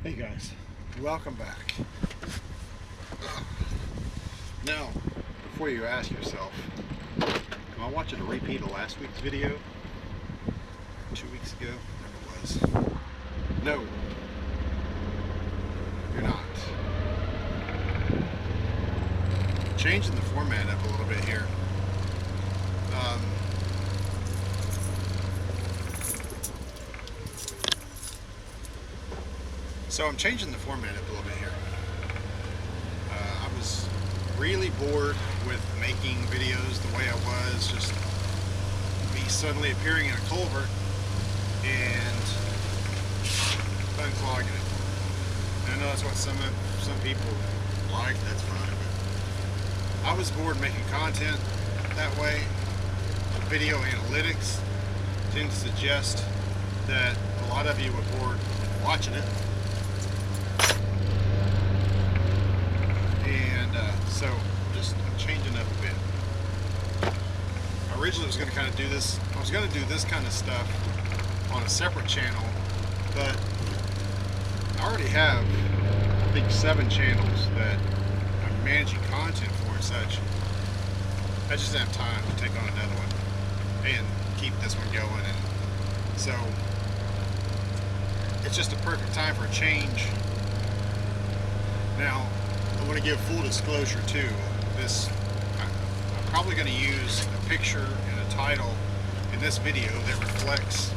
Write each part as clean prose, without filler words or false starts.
Hey guys, welcome back. Now, before you ask yourself, am I watching a repeat of last week's video? 2 weeks ago? Whatever it was. No, you're not. Changing the format up a little bit here. So I'm changing the format up a little bit here. I was really bored with making videos the way I was, just me suddenly appearing in a culvert and unclogging it. And I know that's what some people like, that's fine, but I was bored making content that way. Video analytics tend to suggest that a lot of you were bored watching it. So I'm changing up a bit. I originally was going to kind of do this. I was going to do this kind of stuff on a separate channel, but I already have, I think, 7 channels that I'm managing content for and such. I just didn't have time to take on another one and keep this one going, and so it's just a perfect time for a change. Now, I want to give full disclosure too. I'm probably going to use a picture and a title in this video that reflects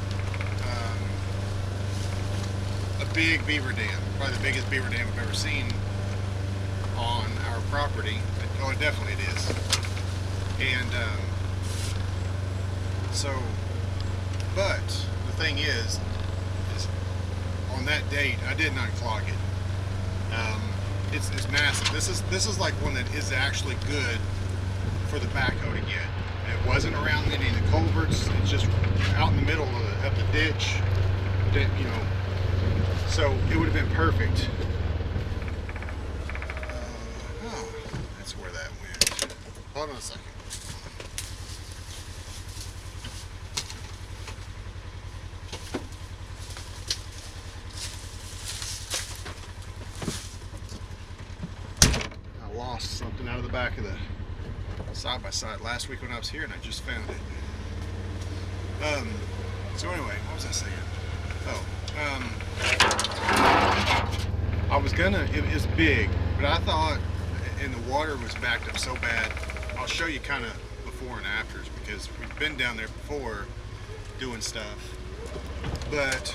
a big beaver dam, probably the biggest beaver dam I've ever seen on our property. Oh, definitely it is. And but the thing is on that date I did not clog it. It's massive. This is like one that is actually good for the backhoe to get. It wasn't around any of the culverts. It's just out in the middle of the ditch. You know, so it would have been perfect. Oh, that's where that went. Hold on a second. Lost something out of the back of the side-by-side last week when I was here, and I just found it. So anyway, what was I saying? I was gonna, it was big, but I thought, and the water was backed up so bad. I'll show you kind of before and afters, because we've been down there before doing stuff, but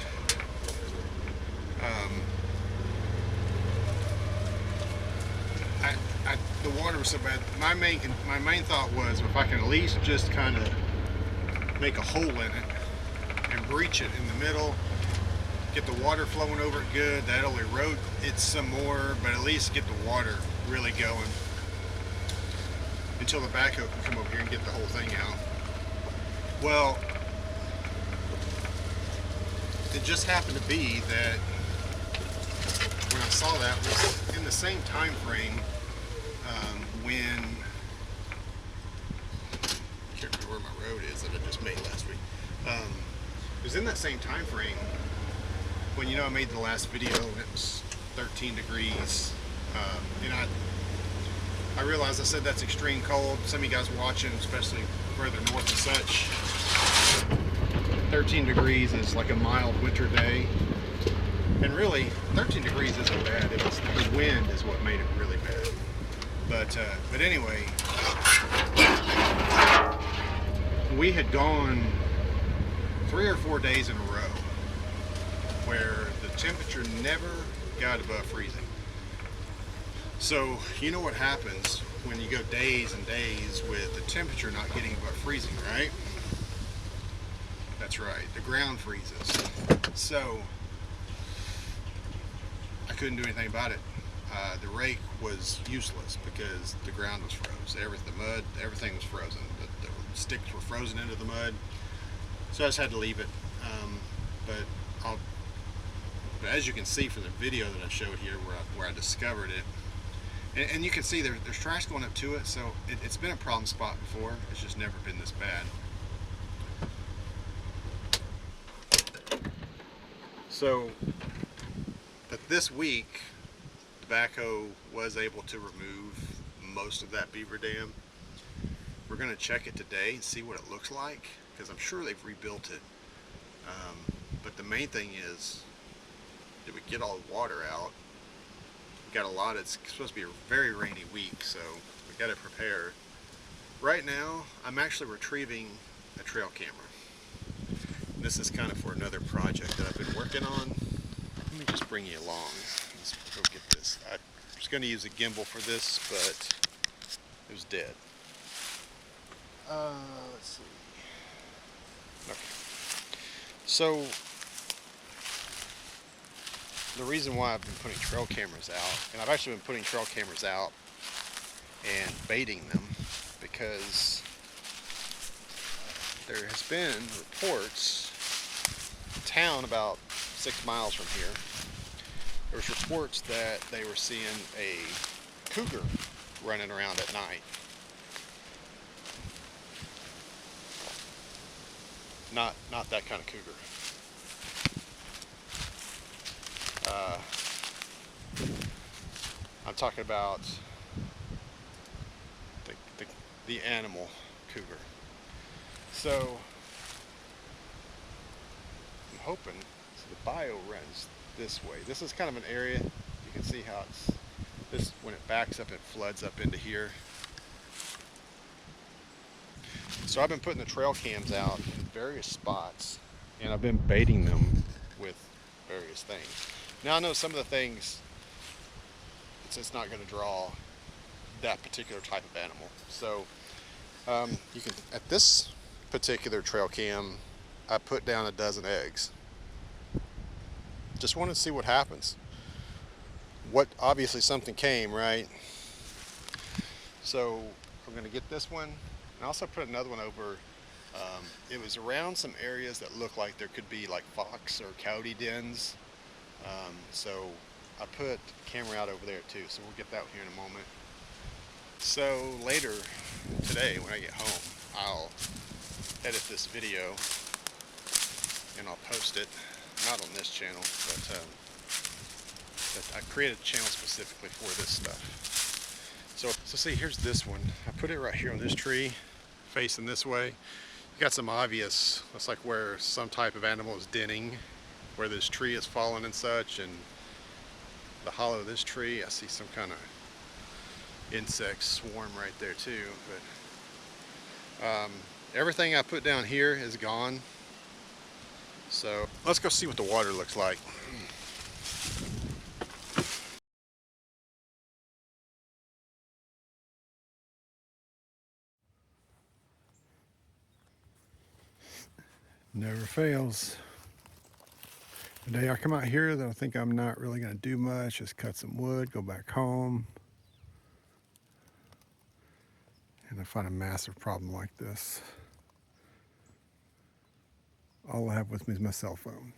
the water was so bad. My main thought was, if I can at least just kind of make a hole in it and breach it in the middle, get the water flowing over it good, that'll erode it some more, but at least get the water really going until the backhoe can come over here and get the whole thing out. Well, it just happened to be that when I saw that was in the same time frame when, I can't remember where my road is that I just made last week. It was in that same time frame when, you know, I made the last video and it was 13 degrees. And I realized I said that's extreme cold. Some of you guys watching, especially further north and such, 13 degrees is like a mild winter day. And really, 13 degrees isn't bad. It was the wind is what made it really bad. But anyway, we had gone 3 or 4 days in a row where the temperature never got above freezing. So you know what happens when you go days and days with the temperature not getting above freezing, right? That's right, the ground freezes. So I couldn't do anything about it. The rake was useless because the ground was froze. Everything was frozen. The sticks were frozen into the mud. So I just had to leave it. But as you can see from the video that I showed here where I discovered it, and you can see there's trash going up to it, so it's been a problem spot before. It's just never been this bad. So, but this week, the backhoe was able to remove most of that beaver dam. We're going to check it today and see what it looks like, because I'm sure they've rebuilt it. But the main thing is, did we get all the water out? We got a lot. It's supposed to be a very rainy week, so we got to prepare. Right now, I'm actually retrieving a trail camera. And this is kind of for another project that I've been working on. Let me just bring you along. Let's go get this. I was going to use a gimbal for this, but it was dead. Let's see. Okay. So the reason why I've been putting trail cameras out, and I've actually been putting trail cameras out and baiting them, because there has been reports, town about 6 miles from here, there was reports that they were seeing a cougar running around at night. Not that kind of cougar. I'm talking about the animal cougar. So I'm hoping, so the bio runs this way. This is kind of an area, you can see how it's, this, when it backs up, it floods up into here. So I've been putting the trail cams out in various spots, and I've been baiting them with various things. Now I know some of the things, it's not going to draw that particular type of animal. So you can, at this particular trail cam, I put down a dozen eggs. Just wanted to see what happens. Obviously something came, right? So I'm going to get this one, and I also put another one over. It was around some areas that look like there could be like fox or coyote dens. So I put the camera out over there too, so we'll get that here in a moment. So later today, when I get home, I'll edit this video and I'll post it, not on this channel, but I created a channel specifically for this stuff. So see, here's this one. I put it right here on this tree, facing this way. You got some obvious, looks like where some type of animal is denning, where this tree is fallen and such, and the hollow of this tree, I see some kind of insect swarm right there too. But everything I put down here is gone. So let's go see what the water looks like. Never fails. The day I come out here, though, I think I'm not really going to do much. Just cut some wood, go back home. And I find a massive problem like this, all I have with me is my cell phone.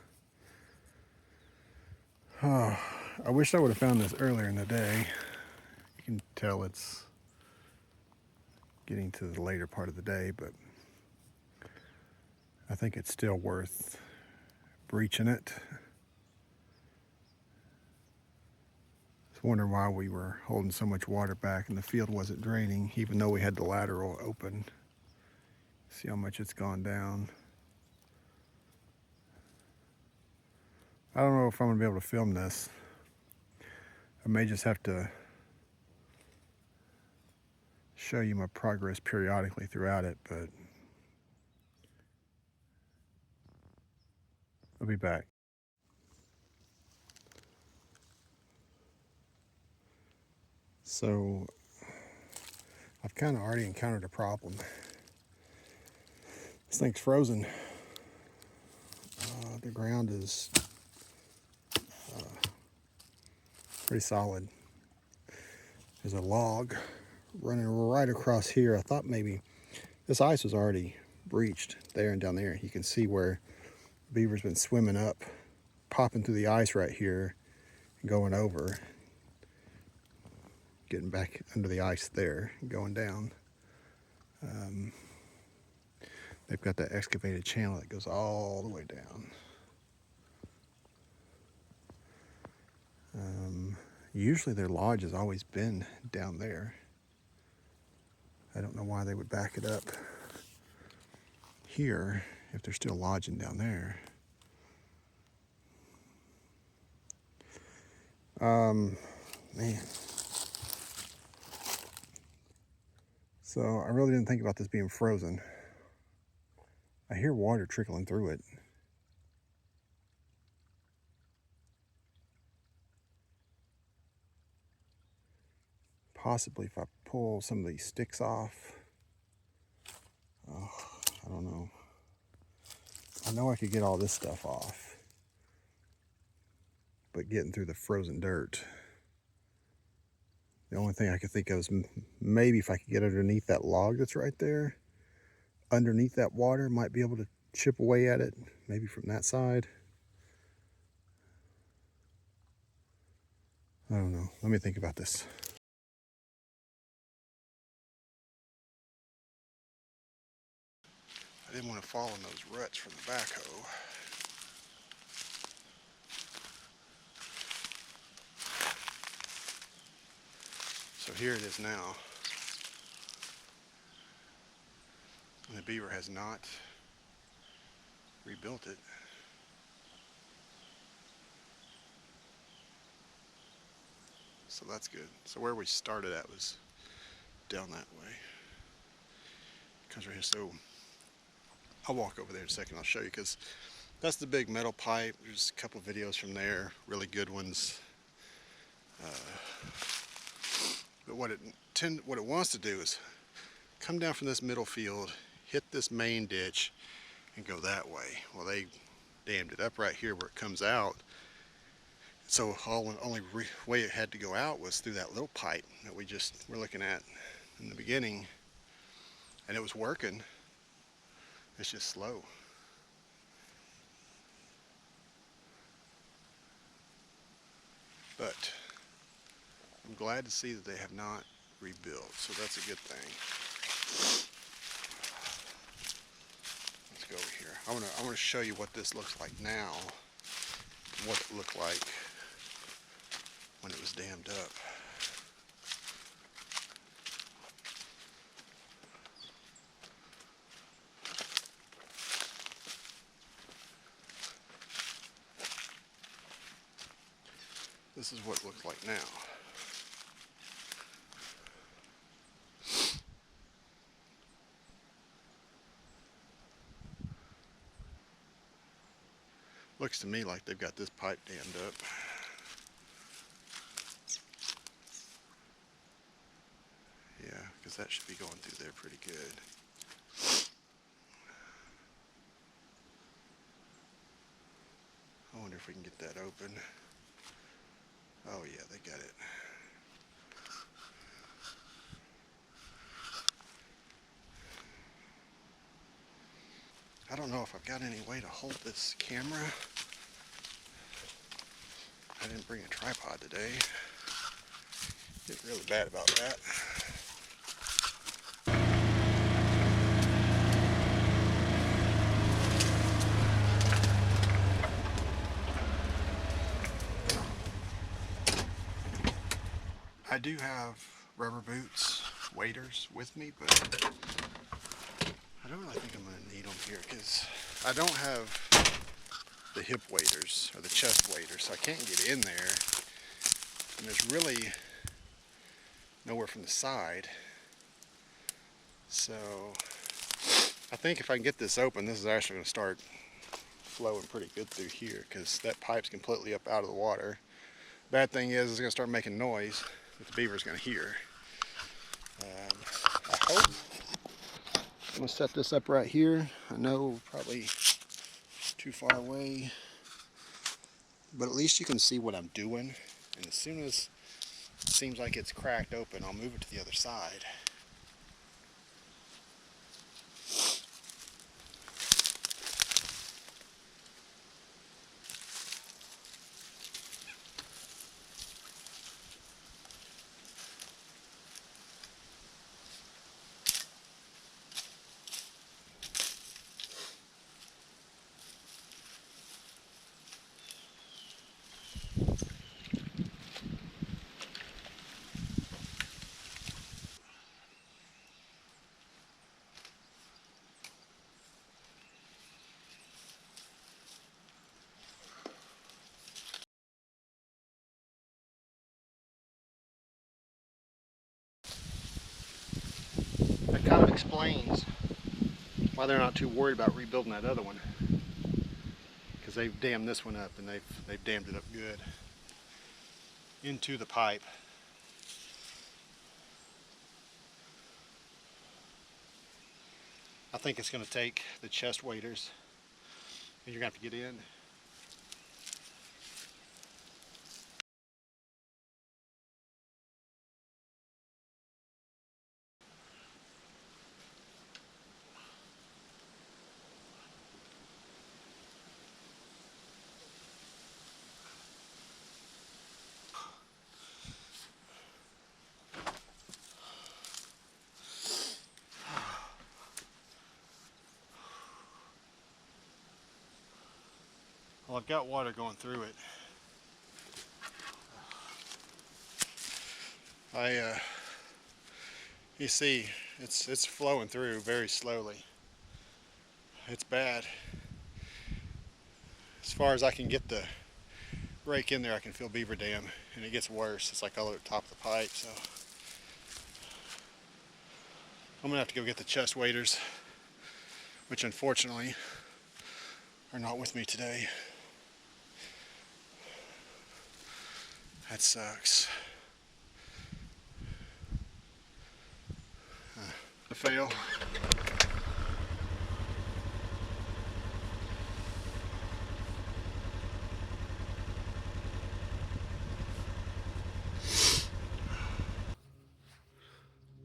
Oh, I wish I would have found this earlier in the day. You can tell it's getting to the later part of the day, but I think it's still worth breaching it. I was wondering why we were holding so much water back and the field wasn't draining, even though we had the lateral open. See how much it's gone down. I don't know if I'm going to be able to film this. I may just have to show you my progress periodically throughout it, but I'll be back. So I've kind of already encountered a problem. This thing's frozen. The ground is pretty solid. There's a log running right across here. I thought maybe this ice was already breached there and down there. You can see where beaver's been swimming up, popping through the ice right here, and going over, getting back under the ice there, and going down. They've got that excavated channel that goes all the way down. Usually their lodge has always been down there. I don't know why they would back it up here if they're still lodging down there. Man. So I really didn't think about this being frozen. I hear water trickling through it. Possibly if I pull some of these sticks off. Oh, I don't know. I know I could get all this stuff off, but getting through the frozen dirt. The only thing I could think of is maybe if I could get underneath that log that's right there, underneath that water, might be able to chip away at it, maybe from that side. I don't know. Let me think about this. I didn't want to fall in those ruts from the backhoe. So here it is now. And the Beaver has not rebuilt it. So that's good. So where we started at was down that way. Comes right here. So I'll walk over there in a second. I'll show you, because that's the big metal pipe. There's a couple videos from there, really good ones. But what it wants to do is come down from this middle field, hit this main ditch, and go that way. Well, they dammed it up right here where it comes out. So only way it had to go out was through that little pipe that we just were looking at in the beginning, and it was working. It's just slow. But I'm glad to see that they have not rebuilt, so that's a good thing. Let's go over here. I want to show you what this looks like now, what it looked like when it was dammed up. This is what it looks like now. Looks to me like they've got this pipe dammed up. Yeah, because that should be going through there pretty good. I wonder if we can get that open. Oh yeah, they got it. I don't know if I've got any way to hold this camera. I didn't bring a tripod today. Get really bad about that. I do have rubber boots, waders with me, but I don't really think I'm going to need them here because I don't have the hip waders or the chest waders, so I can't get in there. And there's really nowhere from the side. So I think if I can get this open, this is actually going to start flowing pretty good through here because that pipe's completely up out of the water. Bad thing is it's going to start making noise that the beaver's going to hear. I hope I'm going to set this up right here. I know probably too far away, but at least you can see what I'm doing. And as soon as it seems like it's cracked open, I'll move it to the other side. explains why they're not too worried about rebuilding that other one, because they've dammed this one up, and they've dammed it up good into the pipe. I think it's going to take the chest waders, and you're going to have to get in. Well, I've got water going through it. You see, it's flowing through very slowly. It's bad. As far as I can get the rake in there, I can feel beaver dam, and it gets worse. It's like all at the top of the pipe, so I'm gonna have to go get the chest waders, which unfortunately are not with me today. That sucks. A fail.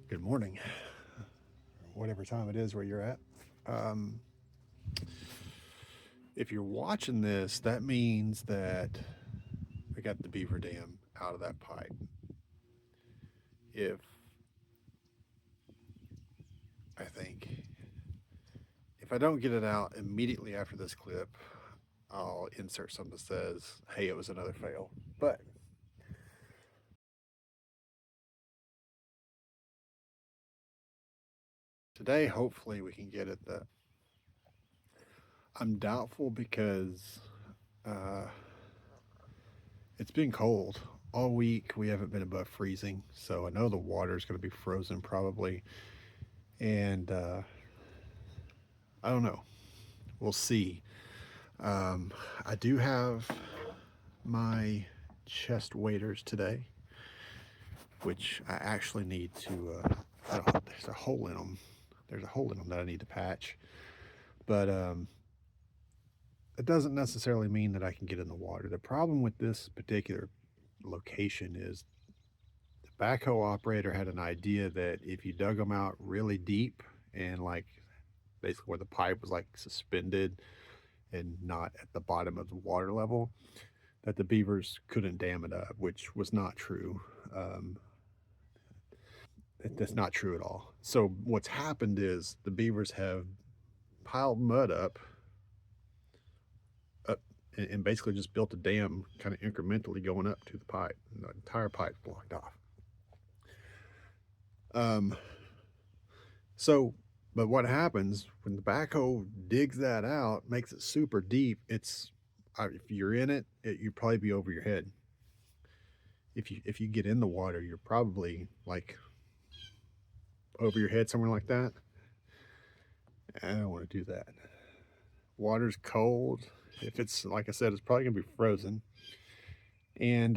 Good morning, whatever time it is where you're at. If you're watching this, that means that I got the beaver dam out of that pipe. If I don't get it out immediately after this clip, I'll insert something that says, hey, it was another fail. But today, hopefully we can get it. I'm doubtful because it's been cold all week. We haven't been above freezing, so I know the water is going to be frozen probably, and I don't know. We'll see. I do have my chest waders today, which I actually need to. There's a hole in them. There's a hole in them that I need to patch, but it doesn't necessarily mean that I can get in the water. The problem with this particular location is the backhoe operator had an idea that if you dug them out really deep and like basically where the pipe was like suspended and not at the bottom of the water level, that the beavers couldn't dam it up, which was not true. That's not true at all. So what's happened is the beavers have piled mud up and basically just built a dam kind of incrementally going up to the pipe, and the entire pipe's blocked off. But what happens when the backhoe digs that out, makes it super deep, if you're in it, you'd probably be over your head. If you get in the water, you're probably like over your head, somewhere like that. I don't want to do that. Water's cold. If it's, like I said, it's probably gonna be frozen. And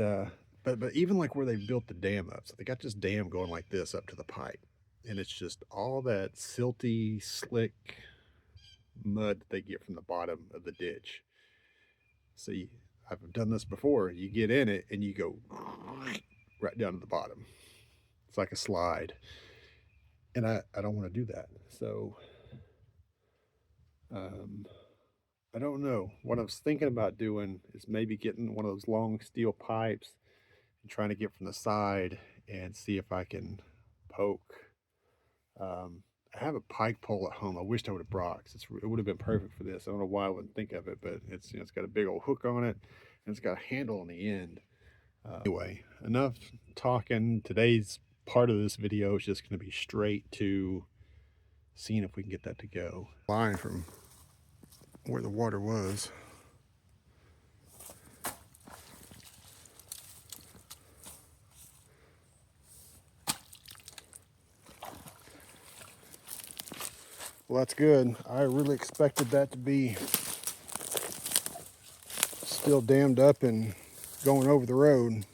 but even like where they built the dam up, so they got this dam going like this up to the pipe, and it's just all that silty, slick mud that they get from the bottom of the ditch. So I've done this before. You get in it and you go right down to the bottom. It's like a slide, and I don't want to do that. So I don't know. What I was thinking about doing is maybe getting one of those long steel pipes and trying to get from the side and see if I can poke. I have a pike pole at home. I wished I would have brought, 'cause it would have been perfect for this. I don't know why I wouldn't think of it, but it's got a big old hook on it, and it's got a handle on the end. Anyway, enough talking. Today's part of this video is just going to be straight to seeing if we can get that to go. Line from where the water was. Well, that's good. I really expected that to be still dammed up and going over the road.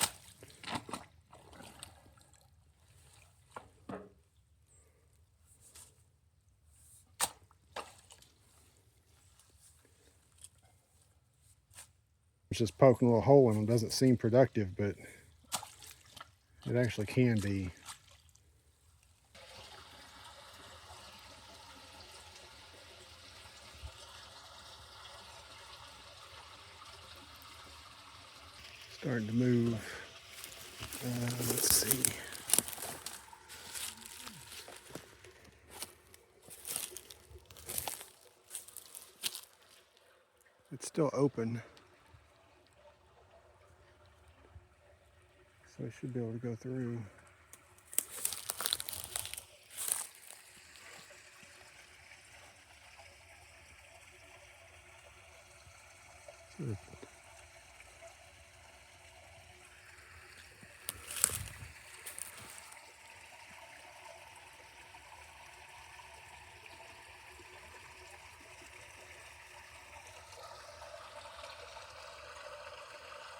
It's just poking a little hole in them. Doesn't seem productive, but it actually can be. Starting to move. Let's see. It's still open, so I should be able to go through.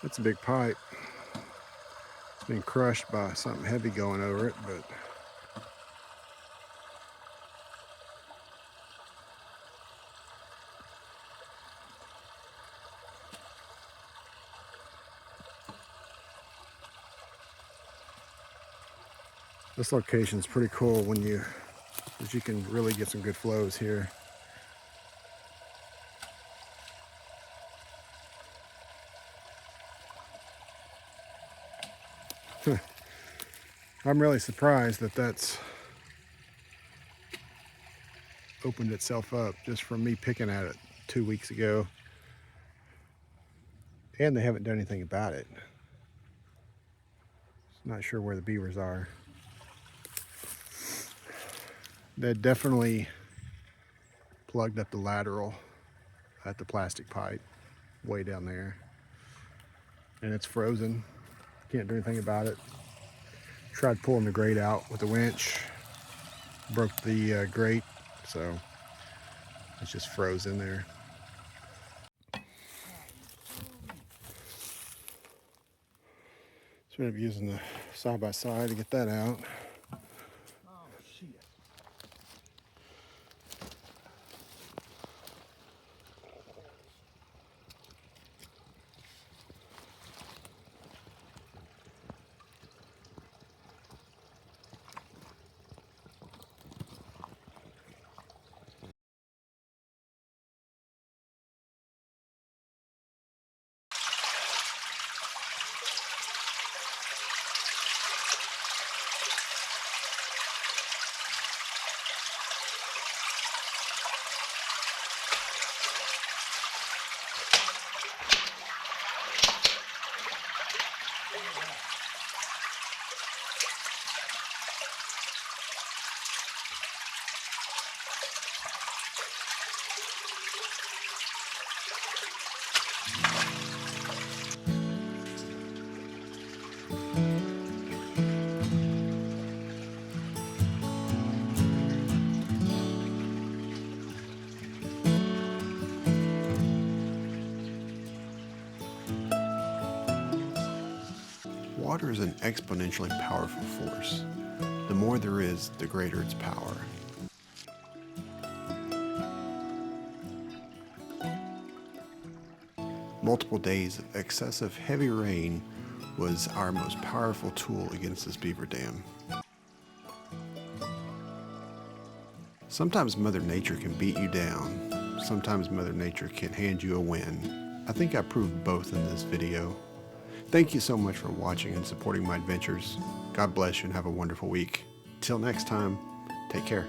It's a big pipe. It's been crushed by something heavy going over it, but this location is pretty cool because you can really get some good flows here. I'm really surprised that that's opened itself up just from me picking at it 2 weeks ago. And they haven't done anything about it. Not sure where the beavers are. They definitely plugged up the lateral at the plastic pipe way down there. And it's frozen. Can't do anything about it. Tried pulling the grate out with a winch. Broke the grate, so it's just froze in there. So we ended up using the side-by-side to get that out. Water is an exponentially powerful force. The more there is, the greater its power. Multiple days of excessive heavy rain was our most powerful tool against this beaver dam. Sometimes Mother Nature can beat you down. Sometimes Mother Nature can hand you a win. I think I proved both in this video. Thank you so much for watching and supporting my adventures. God bless you and have a wonderful week. Till next time, take care.